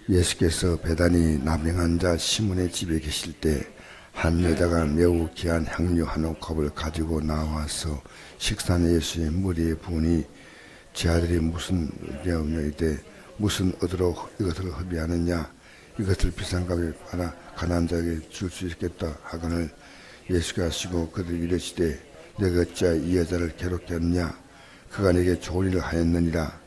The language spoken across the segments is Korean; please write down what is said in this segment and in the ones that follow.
예수께서 베다니 나병한 자 시몬의 집에 계실 때 한 여자가 매우 귀한 향유 한 컵을 가지고 나와서 식사는 예수의 머리에 부으니 제 아들이 무슨 병이되 무슨 얻으러 이것을 허비하느냐, 이것을 비싼 값에 팔아 가난한 자에게 줄 수 있겠다 하거늘 예수가 하시고 그들 이르시되 내가 어찌하여 이 여자를 괴롭게 했느냐, 그가 내게 좋은 일을 하였느니라.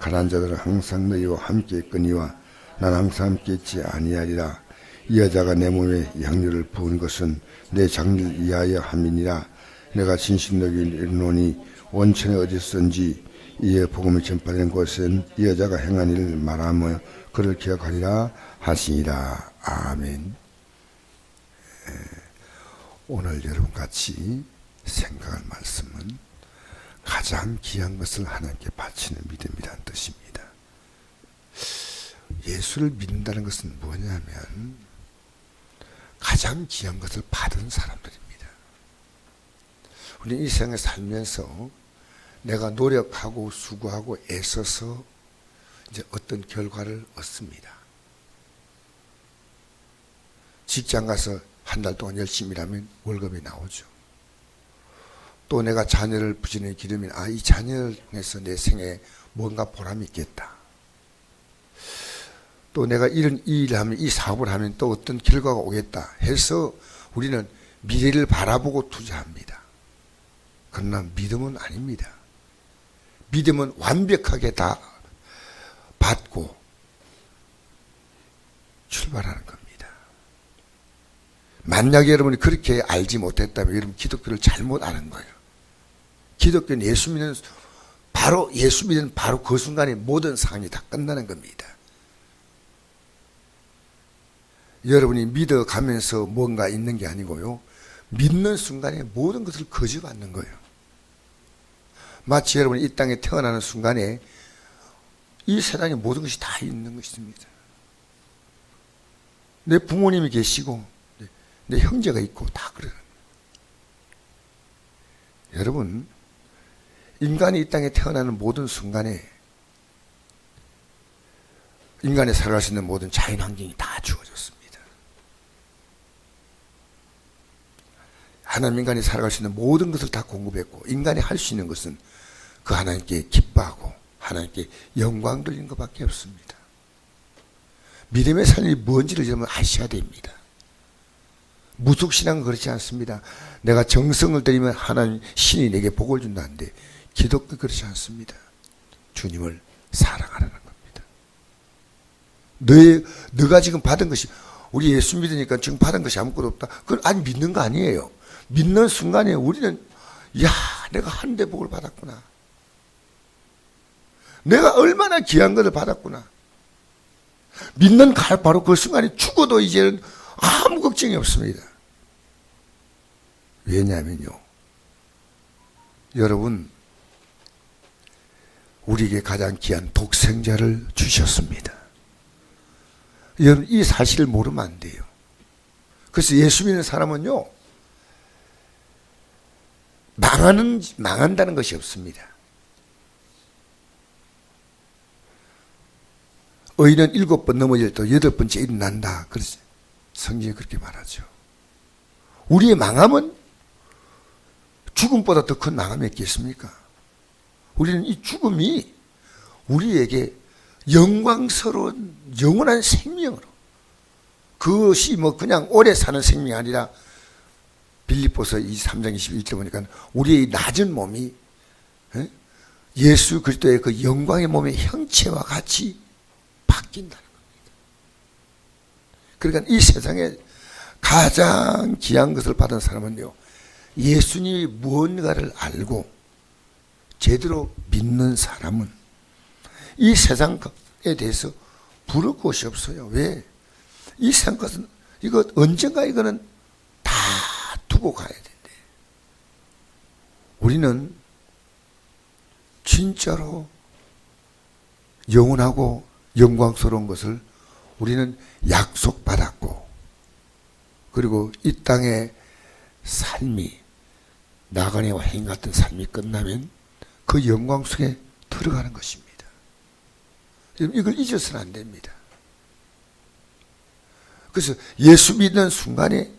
가난한 자들은 항상 너희와 함께 있거니와 난 항상 함께 있지 아니하리라. 이 여자가 내 몸에 향유를 부은 것은 내 장를 위하여 함이니라. 내가 진실로 이르노니 원천에 어디서든지 이의 복음을 전파되는 곳은 이 여자가 행한 일을 말하며 그를 기억하리라 하시니라. 아멘. 오늘 여러분 같이 생각할 말씀은 가장 귀한 것을 하나님께 바치는 믿음이라는 뜻입니다. 예수를 믿는다는 것은 뭐냐면 가장 귀한 것을 받은 사람들입니다. 우리는 이 세상에 살면서 내가 노력하고 수고하고 애써서 이제 어떤 결과를 얻습니다. 직장 가서 한 달 동안 열심히 일하면 월급이 나오죠. 또 내가 자녀를 부지런히 기르면 이 자녀를 통해서 내 생에 뭔가 보람이 있겠다. 또 내가 이 일을 하면, 이 사업을 하면 또 어떤 결과가 오겠다 해서 우리는 미래를 바라보고 투자합니다. 그러나 믿음은 아닙니다. 믿음은 완벽하게 다 받고 출발하는 겁니다. 만약에 여러분이 그렇게 알지 못했다면 여러분 기독교를 잘못 아는 거예요. 기독교는 예수 믿는 바로 그 순간에 모든 상황이 다 끝나는 겁니다. 여러분이 믿어가면서 뭔가 있는 게 아니고요. 믿는 순간에 모든 것을 거저받는 거예요. 마치 여러분이 이 땅에 태어나는 순간에 이 세상에 모든 것이 다 있는 것입니다. 내 부모님이 계시고 내 형제가 있고 다 그래요. 여러분, 인간이 이 땅에 태어나는 모든 순간에 인간이 살아갈 수 있는 모든 자연 환경이 다 주어졌습니다. 하나님 인간이 살아갈 수 있는 모든 것을 다 공급했고 인간이 할 수 있는 것은 그 하나님께 기뻐하고 하나님께 영광 돌리는 것밖에 없습니다. 믿음의 삶이 뭔지를 여러분 아셔야 됩니다. 무속신앙은 그렇지 않습니다. 내가 정성을 들이면 하나님 신이 내게 복을 준다는데 기독교 그렇지 않습니다. 주님을 사랑하라는 겁니다. 너가 지금 받은 것이, 우리 예수 믿으니까 지금 받은 것이 아무것도 없다. 그건 아니 믿는 거 아니에요. 믿는 순간에 우리는 내가 한 대 복을 받았구나. 내가 얼마나 귀한 것을 받았구나. 믿는 바로 그 순간에 죽어도 이제는 아무 걱정이 없습니다. 왜냐하면요, 여러분, 우리에게 가장 귀한 독생자를 주셨습니다. 여러분, 이 사실을 모르면 안 돼요. 그래서 예수 믿는 사람은요, 망한다는 것이 없습니다. 의인은 7번 넘어질 때 8번째 일어난다. 그래서 성경이 그렇게 말하죠. 우리의 망함은 죽음보다 더 큰 망함이 있겠습니까? 우리는 이 죽음이 우리에게 영광스러운 영원한 생명으로, 그것이 그냥 오래 사는 생명이 아니라 빌립보서 3장 21절 보니까 우리의 낮은 몸이 예수 그리스도의 그 영광의 몸의 형체와 같이 바뀐다는 겁니다. 그러니까 이 세상에 가장 귀한 것을 받은 사람은요, 예수님이 무언가를 알고 제대로 믿는 사람은 이 세상에 대해서 부를 곳이 없어요. 왜? 이 세상 것은 이거 언젠가 이거는 다 두고 가야 된대. 우리는 진짜로 영원하고 영광스러운 것을 우리는 약속받았고, 그리고 이 땅의 삶이 나그네와 행 같은 삶이 끝나면 그 영광 속에 들어가는 것입니다. 이걸 잊어서는 안 됩니다. 그래서 예수 믿는 순간에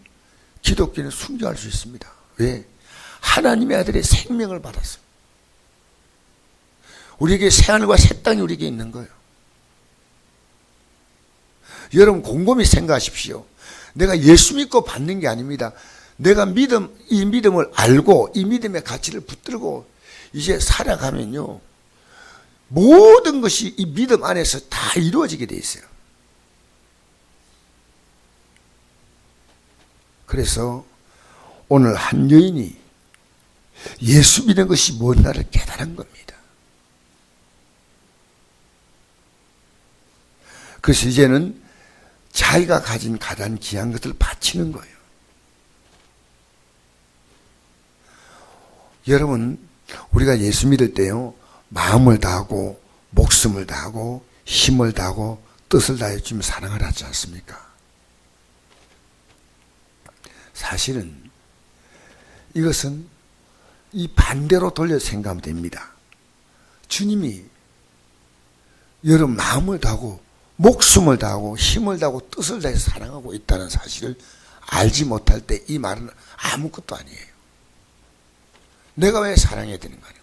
기독교는 순교할 수 있습니다. 왜? 하나님의 아들의 생명을 받았어요. 우리에게 새하늘과 새 땅이 우리에게 있는 거예요. 여러분 곰곰이 생각하십시오. 내가 예수 믿고 받는 게 아닙니다. 내가 이 믿음을 알고 이 믿음의 가치를 붙들고 이제 살아가면요, 모든 것이 이 믿음 안에서 다 이루어지게 돼 있어요. 그래서 오늘 한 여인이 예수 믿는 것이 뭔가를 깨달은 겁니다. 그래서 이제는 자기가 가진 가장 귀한 것을 바치는 거예요. 여러분, 우리가 예수 믿을 때요, 마음을 다하고 목숨을 다하고 힘을 다하고 뜻을 다해 주면 사랑을 하지 않습니까? 사실은 이것은 이 반대로 돌려 생각하면 됩니다. 주님이 여러분 마음을 다하고 목숨을 다하고 힘을 다하고 뜻을 다해서 사랑하고 있다는 사실을 알지 못할 때 이 말은 아무것도 아니에요. 내가 왜 사랑해야 되는 거 아니야?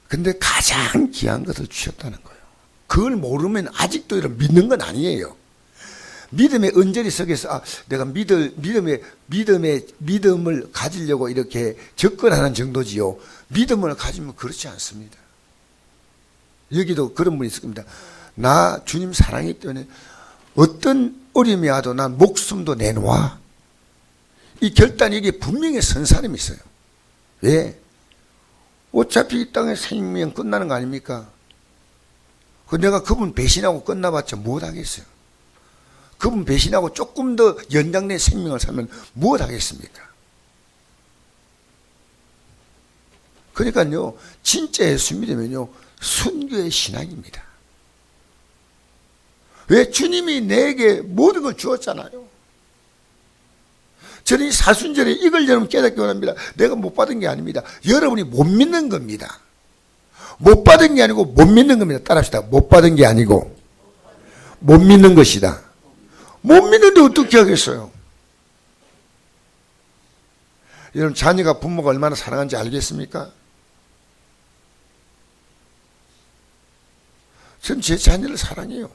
근데 가장 귀한 것을 주셨다는 거예요. 그걸 모르면 아직도 이런 믿는 건 아니에요. 믿음의 언저리 속에서 내가 믿음을 가지려고 이렇게 접근하는 정도지요. 믿음을 가지면 그렇지 않습니다. 여기도 그런 분이 있을 겁니다. 나 주님 사랑하기 때문에 어떤 어려움이 와도 난 목숨도 내놓아. 이 결단이 여기 분명히 선 사람이 있어요. 왜? 어차피 이 땅의 생명 끝나는 거 아닙니까? 내가 그분 배신하고 끝나봤자 무엇하겠어요? 그분 배신하고 조금 더 연장된 생명을 살면 무엇하겠습니까? 그러니까요, 진짜 예수 믿으면요, 순교의 신앙입니다. 왜? 주님이 내게 모든 걸 주었잖아요. 저는 이 사순절에 이걸 여러분 깨닫기 원합니다. 내가 못 받은 게 아닙니다. 여러분이 못 믿는 겁니다. 못 받은 게 아니고 못 믿는 겁니다. 따라합시다. 못 받은 게 아니고 못 믿는 것이다. 못 믿는데 어떻게 하겠어요? 여러분 자녀가 부모가 얼마나 사랑하는지 알겠습니까? 전 제 자녀를 사랑해요.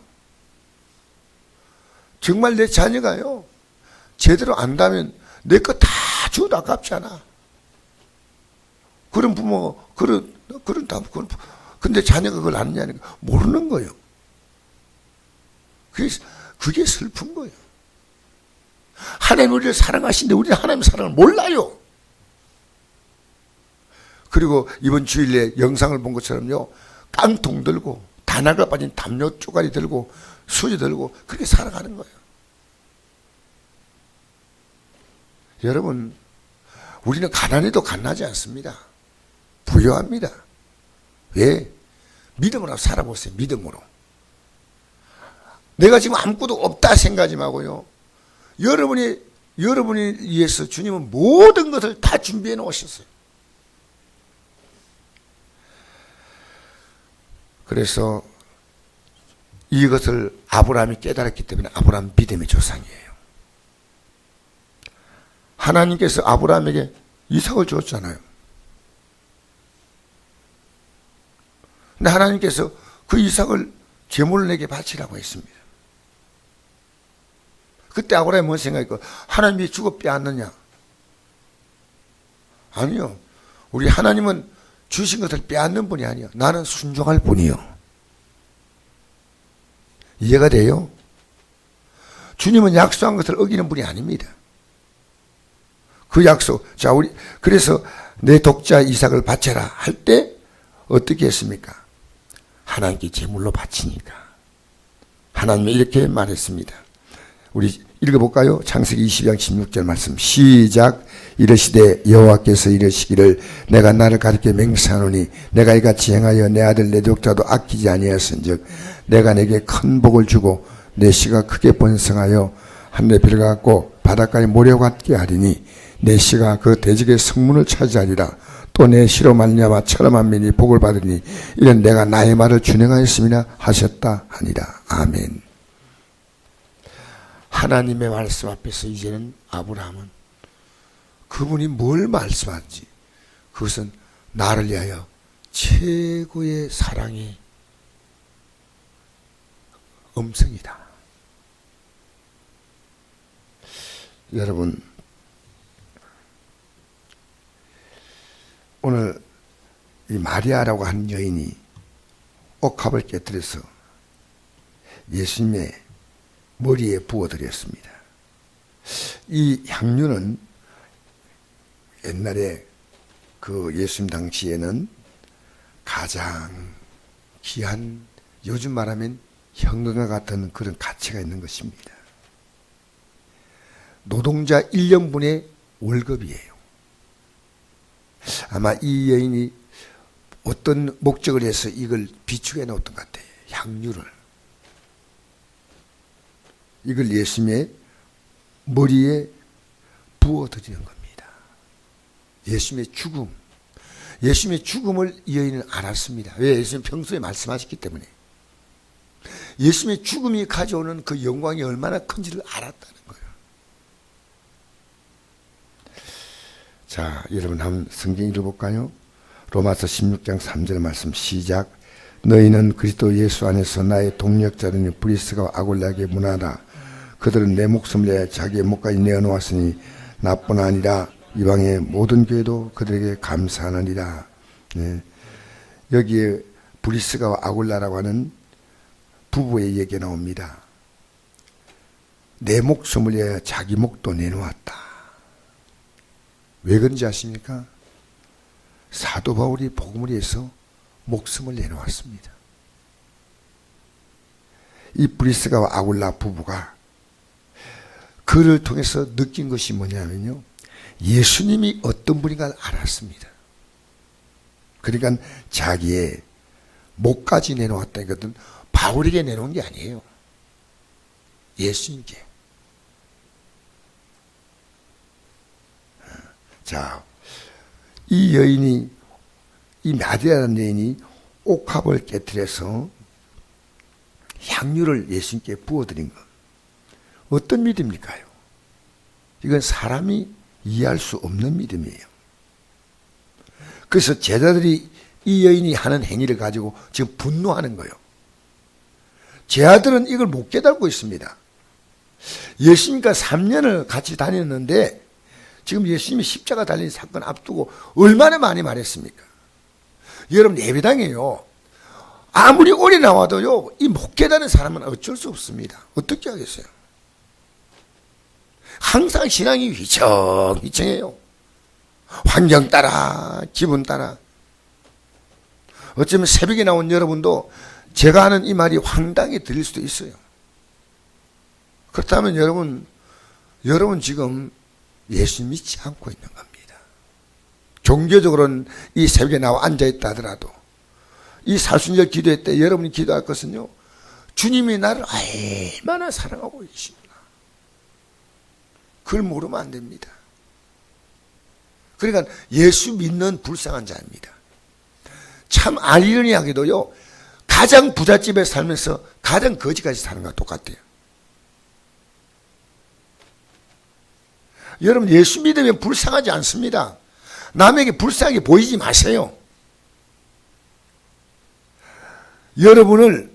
정말 내 자녀가요, 제대로 안다면 내 거 다 줘도 아깝지 않아. 그런 부모, 근데 자녀가 그걸 아느냐니까 모르는 거예요. 그게 슬픈 거예요. 하나님 우리를 사랑하시는데 우리는 하나님의 사랑을 몰라요. 그리고 이번 주일에 영상을 본 것처럼요, 깡통 들고 다나가 빠진 담요 쪼가리 들고 수저 들고 그렇게 살아가는 거예요. 여러분, 우리는 가난해도 가난하지 않습니다. 부유합니다. 왜? 믿음으로 살아보세요. 믿음으로. 내가 지금 아무것도 없다 생각하지 마고요. 여러분이 위해서 주님은 모든 것을 다 준비해 놓으셨어요. 그래서 이것을 아브라함이 깨달았기 때문에 아브라함 믿음의 조상이에요. 하나님께서 아브라함에게 이삭을 줬잖아요. 근데 하나님께서 그 이삭을 제물로 내게 바치라고 했습니다. 그때 아브라함이 뭔 생각했고, 하나님이 주고 빼앗느냐? 아니요. 우리 하나님은 주신 것을 빼앗는 분이 아니요. 나는 순종할 분이요. 이해가 돼요? 주님은 약속한 것을 어기는 분이 아닙니다. 그 약속. 자, 그래서 내 독자 이삭을 바쳐라 할 때 어떻게 했습니까? 하나님께 제물로 바치니까. 하나님이 이렇게 말했습니다. 우리 읽어볼까요? 창세기 22장 16절 말씀 시작. 이르시되 여호와께서 이르시기를 내가 나를 가리켜 맹세하노니 내가 이같이 행하여 내 아들 내 독자도 아끼지 아니하였은즉 내가 내게 큰 복을 주고 내 씨가 크게 번성하여 하늘의 별과 같고 바닷가의 모래와 같게 하리니 내 씨가 그 대적의 성문을 차지하리라. 또 내 시로 말미암아 천하만 민이 복을 받으니 이는 내가 나의 말을 준행하였음이라 하셨다 하니라. 아멘. 하나님의 말씀 앞에서 이제는 아브라함은 그분이 뭘 말씀하는지 그것은 나를 위하여 최고의 사랑의 음성이다. 여러분, 오늘 이 마리아라고 하는 여인이 옥합을 깨뜨려서 예수님의 머리에 부어드렸습니다. 이 향유는 옛날에 그 예수님 당시에는 가장 귀한, 요즘 말하면 현금과 같은 그런 가치가 있는 것입니다. 노동자 1년분의 월급이에요. 아마 이 여인이 어떤 목적을 해서 이걸 비축해 놓았던 것 같아요. 향유를. 이걸 예수님의 머리에 부어드리는 겁니다. 예수님의 죽음. 예수님의 죽음을 이 여인은 알았습니다. 왜? 예수님 평소에 말씀하셨기 때문에. 예수님의 죽음이 가져오는 그 영광이 얼마나 큰지를 알았다는 거예요. 자, 여러분 한번 성경 읽어볼까요? 로마서 16장 3절 말씀 시작. 너희는 그리스도 예수 안에서 나의 동력자들인 브리스가와 아굴라에게 문하라. 그들은 내 목숨을 위하여 자기의 목까지 내어놓았으니 나뿐 아니라 이방의 모든 교회도 그들에게 감사하느니라. 네. 여기에 브리스가와 아굴라라고 하는 부부의 얘기가 나옵니다. 내 목숨을 위하여 자기 목도 내놓았다. 왜 그런지 아십니까? 사도 바울이 복음을 위해서 목숨을 내놓았습니다. 이 브리스가와 아굴라 부부가 그를 통해서 느낀 것이 뭐냐면요, 예수님이 어떤 분인가 알았습니다. 그러니까 자기의 목까지 내놓았다는 것은 바울에게 내놓은 게 아니에요. 예수님께. 자, 이 여인이, 이 마리아라는 여인이 옥합을 깨뜨려서 향유를 예수님께 부어드린 것. 어떤 믿음일까요? 이건 사람이 이해할 수 없는 믿음이에요. 그래서 제자들이 이 여인이 하는 행위를 가지고 지금 분노하는 거예요. 제자들은 이걸 못 깨닫고 있습니다. 예수님과 3년을 같이 다녔는데 지금 예수님이 십자가 달린 사건 앞두고 얼마나 많이 말했습니까? 여러분, 예배당에요, 아무리 오래 나와도요, 이 못 깨닫는 사람은 어쩔 수 없습니다. 어떻게 하겠어요? 항상 신앙이 휘청휘청해요. 환경 따라, 기분 따라. 어쩌면 새벽에 나온 여러분도 제가 하는 이 말이 황당히 들릴 수도 있어요. 그렇다면 여러분 지금 예수 믿지 않고 있는 겁니다. 종교적으로는 이 새벽에 나와 앉아있다 하더라도 이 사순절 기도회 때 여러분이 기도할 것은요, 주님이 나를 얼마나 사랑하고 계십니다. 그걸 모르면 안 됩니다. 그러니까 예수 믿는 불쌍한 자입니다. 참 아이러니하게도요, 가장 부잣집에 살면서 가장 거지같이 사는 것과 똑같아요. 여러분, 예수 믿으면 불쌍하지 않습니다. 남에게 불쌍하게 보이지 마세요. 여러분을,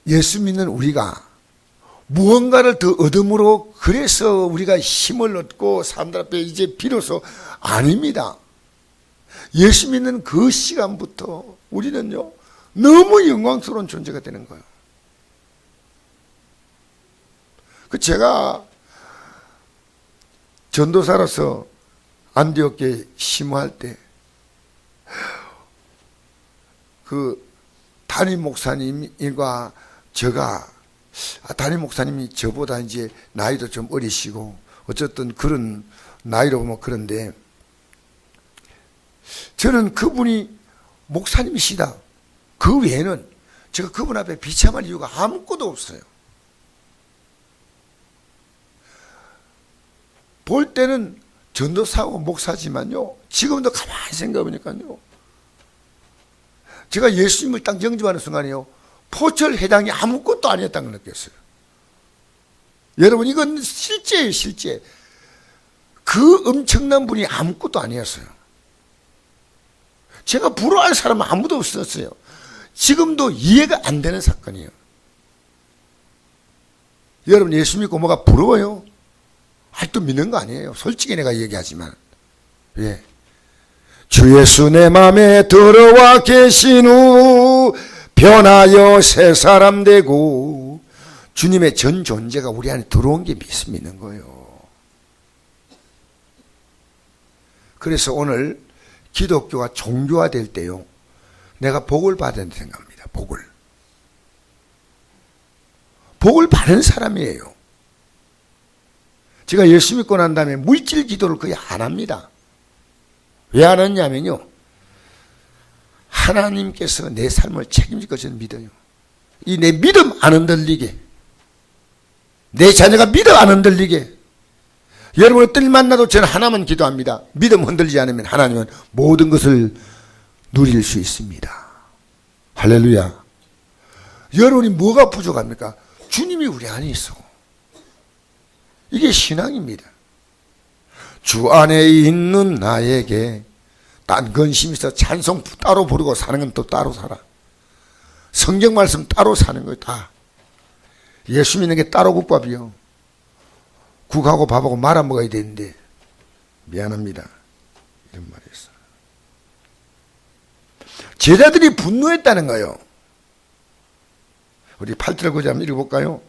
예수 믿는 우리가 무언가를 더 얻음으로 그래서 우리가 힘을 얻고 사람들 앞에 이제 비로소 아닙니다. 예수 믿는 그 시간부터 우리는요, 너무 영광스러운 존재가 되는 거예요. 제가 전도사로서 안디옥에 심호할 때 그 담임 목사님과 제가, 담임 목사님이 저보다 이제 나이도 좀 어리시고 어쨌든 그런 나이로 보면 그런데 저는 그분이 목사님이시다, 그 외에는 제가 그분 앞에 비참할 이유가 아무것도 없어요. 볼 때는 전도사고 목사지만요, 지금도 가만히 생각해보니까요, 제가 예수님을 딱 영접하는 순간에요, 포철 회당이 아무것도 아니었다는 걸 느꼈어요. 여러분, 이건 실제예요, 실제. 그 엄청난 분이 아무것도 아니었어요. 제가 부러워할 사람은 아무도 없었어요. 지금도 이해가 안 되는 사건이에요. 여러분, 예수 믿고 뭐가 부러워요? 아직도 믿는 거 아니에요. 솔직히 내가 얘기하지만. 예. 주 예수 내 맘에 들어와 계신 후 변하여 새 사람 되고, 주님의 전 존재가 우리 안에 들어온 게 믿는 거예요. 그래서 오늘 기독교가 종교화될 때요, 내가 복을 받아야 생각합니다. 복을 받은 사람이에요. 제가 예수 믿고 난 다음에 물질 기도를 거의 안 합니다. 왜 안 하냐면요, 하나님께서 내 삶을 책임질 것을 믿어요. 이 내 믿음 안 흔들리게, 내 자녀가 믿음 안 흔들리게. 여러분의 뜰 만나도 저는 하나만 기도합니다. 믿음 흔들리지 않으면 하나님은 모든 것을 누릴 수 있습니다. 할렐루야. 여러분이 뭐가 부족합니까? 주님이 우리 안에 있어. 이게 신앙입니다. 주 안에 있는 나에게 딴 근심이 있어 찬송 따로 부르고 사는 건 또 따로 살아. 성경 말씀 따로 사는 거예요. 다. 예수 믿는 게 따로 국밥이요. 국하고 밥하고 말아 먹어야 되는데 미안합니다, 이런 말이 있어. 제자들이 분노했다는 거예요. 우리 8절 9절 한번 읽어볼까요?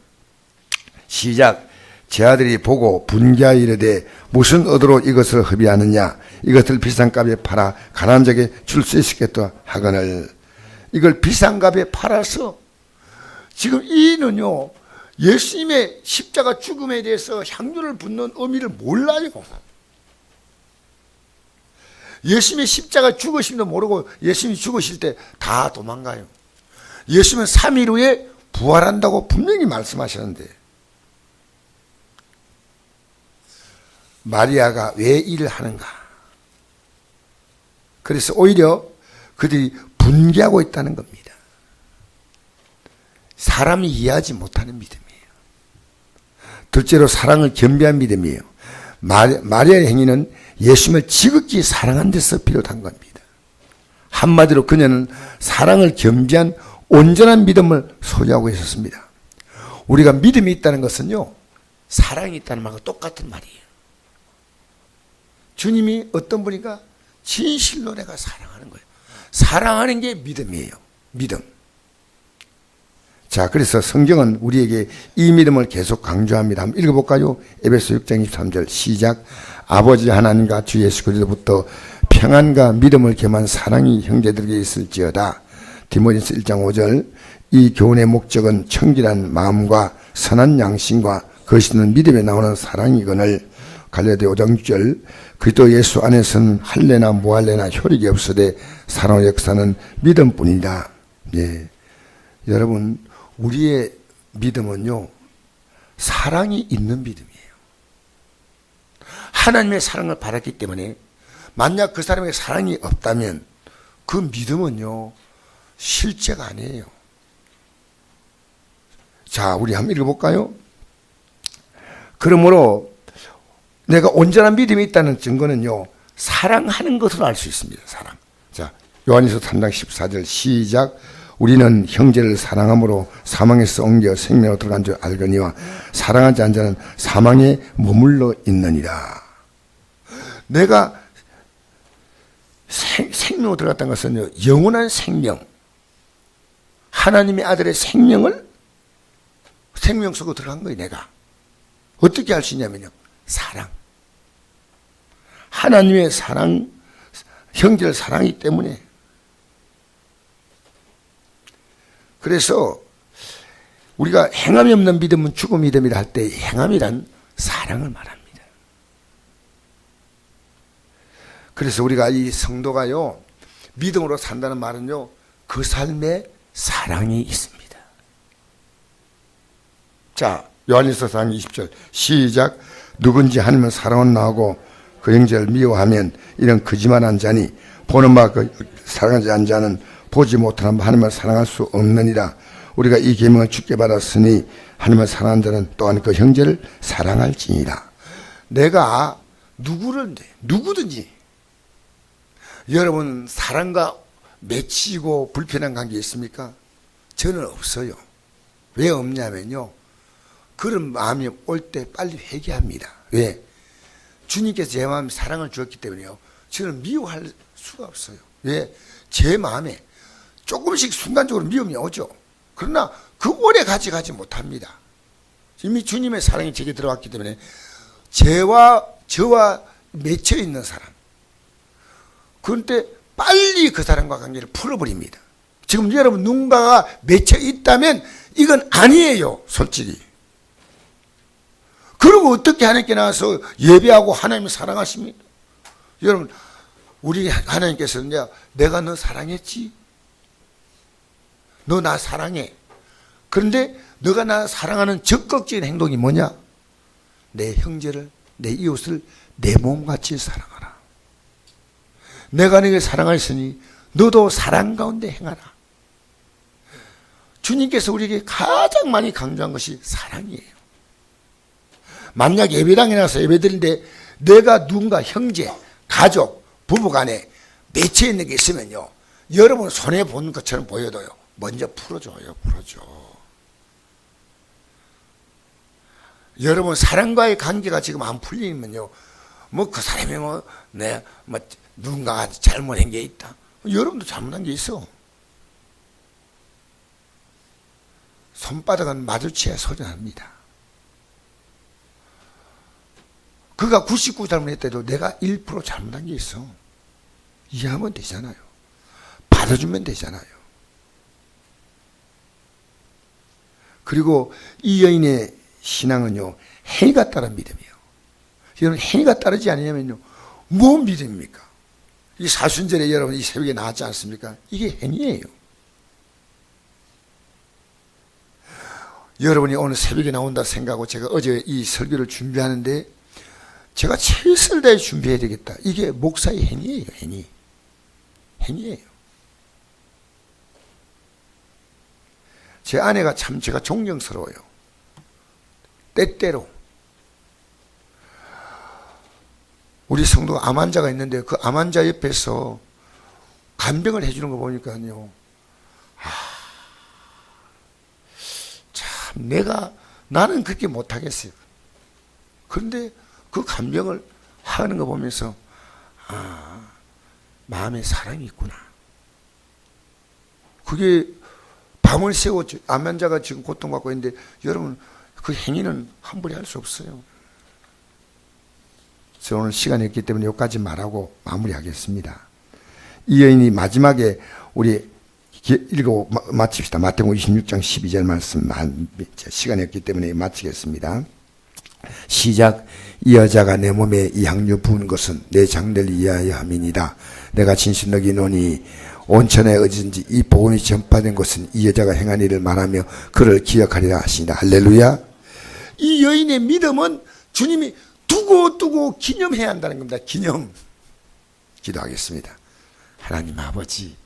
시작. 제자들이 보고 분개하여 이르되 무슨 의도로 이것을 허비하느냐, 이것을 비싼 값에 팔아 가난한 자에게 줄 수 있겠다 하거늘. 이걸 비싼 값에 팔아서, 지금 이는요, 예수님의 십자가 죽음에 대해서 향유를 붓는 의미를 몰라요. 예수님의 십자가 죽으심도 모르고 예수님이 죽으실 때 다 도망가요. 예수님은 3일 후에 부활한다고 분명히 말씀하셨는데, 마리아가 왜 일을 하는가? 그래서 오히려 그들이 분개하고 있다는 겁니다. 사람이 이해하지 못하는 믿음이에요. 둘째로 사랑을 겸비한 믿음이에요. 마리아의 행위는 예수님을 지극히 사랑한 데서 비롯한 겁니다. 한마디로 그녀는 사랑을 겸비한 온전한 믿음을 소유하고 있었습니다. 우리가 믿음이 있다는 것은요, 사랑이 있다는 말과 똑같은 말이에요. 주님이 어떤 분인가? 진실로 내가 사랑하는 거예요. 사랑하는 게 믿음이에요. 믿음. 자, 그래서 성경은 우리에게 이 믿음을 계속 강조합니다. 한번 읽어볼까요? 에베소 6장 23절 시작. 아버지 하나님과 주 예수 그리스도부터 평안과 믿음을 겸한 사랑이 형제들에게 있을지어다. 디모데서 1장 5절. 이 교훈의 목적은 청결한 마음과 선한 양심과 거시는 믿음에 나오는 사랑이거늘. 갈라디아 5장 6절. 그리스도 예수 안에서는 할례나 무할례나 효력이 없으되 사랑의 역사는 믿음뿐이다. 예, 여러분, 우리의 믿음은요, 사랑이 있는 믿음이에요. 하나님의 사랑을 받았기 때문에 만약 그 사람에게 사랑이 없다면 그 믿음은요, 실제가 아니에요. 자, 우리 한번 읽어볼까요? 그러므로 내가 온전한 믿음이 있다는 증거는요, 사랑하는 것으로 알 수 있습니다. 사랑. 자, 요한일서 3장 14절 시작. 우리는 형제를 사랑함으로 사망에서 옮겨 생명으로 들어간 줄 알거니와 사랑하지 않는 자는 사망에 머물러 있느니라. 내가 생명으로 들어갔다는 것은요, 영원한 생명, 하나님의 아들의 생명을 생명 속으로 들어간 거예요. 내가 어떻게 할 수 있냐면요, 사랑. 하나님의 사랑, 형제를 사랑하기 때문에. 그래서 우리가 행함이 없는 믿음은 죽은 믿음이라 할 때 행함이란 사랑을 말합니다. 그래서 우리가 이 성도가요, 믿음으로 산다는 말은요, 그 삶에 사랑이 있습니다. 자, 요한일서 4장 20절 시작. 누군지 하나님을 사랑은 나하고 그 형제를 미워하면 이런 거짓말한 자니 보는 바 그 사랑하지 않는 자는 보지 못하는 바 하나님을 사랑할 수 없느니라. 우리가 이 계명을 주께 받았으니 하나님을 사랑하는 자는 또한 그 형제를 사랑할지니라. 내가 누구든지 여러분 사랑과 맺히고 불편한 관계 있습니까? 저는 없어요. 왜 없냐면요, 그런 마음이 올 때 빨리 회개합니다. 왜? 주님께서 제 마음에 사랑을 주었기 때문에요, 저는 미워할 수가 없어요. 왜? 제 마음에 조금씩 순간적으로 미움이 오죠. 그러나 그 오래 가지 못합니다. 이미 주님의 사랑이 제게 들어왔기 때문에 저와 맺혀 있는 사람, 그런데 빨리 그 사람과 관계를 풀어버립니다. 지금 여러분 누군가가 맺혀 있다면 이건 아니에요, 솔직히. 그리고 어떻게 하나님께 나와서 예배하고 하나님을 사랑하십니까? 여러분, 우리 하나님께서는 내가 너 사랑했지? 너 나 사랑해. 그런데 너가 나 사랑하는 적극적인 행동이 뭐냐? 내 형제를, 내 이웃을 내 몸같이 사랑하라. 내가 너를 사랑하였으니 너도 사랑 가운데 행하라. 주님께서 우리에게 가장 많이 강조한 것이 사랑이에요. 만약 예배당에 나가서 예배드리는데 내가 누군가 형제, 가족, 부부간에 맺혀 있는 게 있으면요, 여러분 손해본 것처럼 보여도요, 먼저 풀어줘요. 여러분 사랑과의 관계가 지금 안 풀리면요, 뭐 그 사람이 누군가가 잘못한 게 있다, 여러분도 잘못한 게 있어. 손바닥은 마주쳐야 소중합니다. 그가 99 잘못했대도 내가 1% 잘못한 게 있어. 이해하면 되잖아요. 받아주면 되잖아요. 그리고 이 여인의 신앙은요, 행위가 따른 믿음이에요. 여러분, 행위가 따르지 않으냐면요, 뭐 믿음입니까? 이 사순절에 여러분 이 새벽에 나왔지 않습니까? 이게 행위예요. 여러분이 오늘 새벽에 나온다 생각하고 제가 어제 이 설교를 준비하는데 제가 최선을 다해 준비해야 되겠다. 이게 목사의 행위예요. 행위예요. 제 아내가 참 제가 존경스러워요. 때때로 우리 성도 암 환자가 있는데 그 암 환자 옆에서 간병을 해주는 거 보니까요, 참 나는 그렇게 못하겠어요. 그런데 그 간병을 하는 거 보면서 마음에 사랑이 있구나. 그게 밤을 새워 암 환자가 지금 고통받고 있는데 여러분 그 행위는 함부로 할 수 없어요. 그래서 오늘 시간이 없기 때문에 여기까지 말하고 마무리하겠습니다. 이 여인이 마지막에 우리 읽고 마칩시다. 마태복음 26장 12절 말씀, 시간이 없기 때문에 마치겠습니다. 시작. 이 여자가 내 몸에 이 향유 부은 것은 내 장례를 위하여 함이니라. 내가 진실 너기노니 온천에 어디든지 이 복음이 전파된 것은 이 여자가 행한 일을 말하며 그를 기억하리라 하시니라. 할렐루야. 이 여인의 믿음은 주님이 두고 기념해야 한다는 겁니다. 기념. 기도하겠습니다. 하나님 아버지,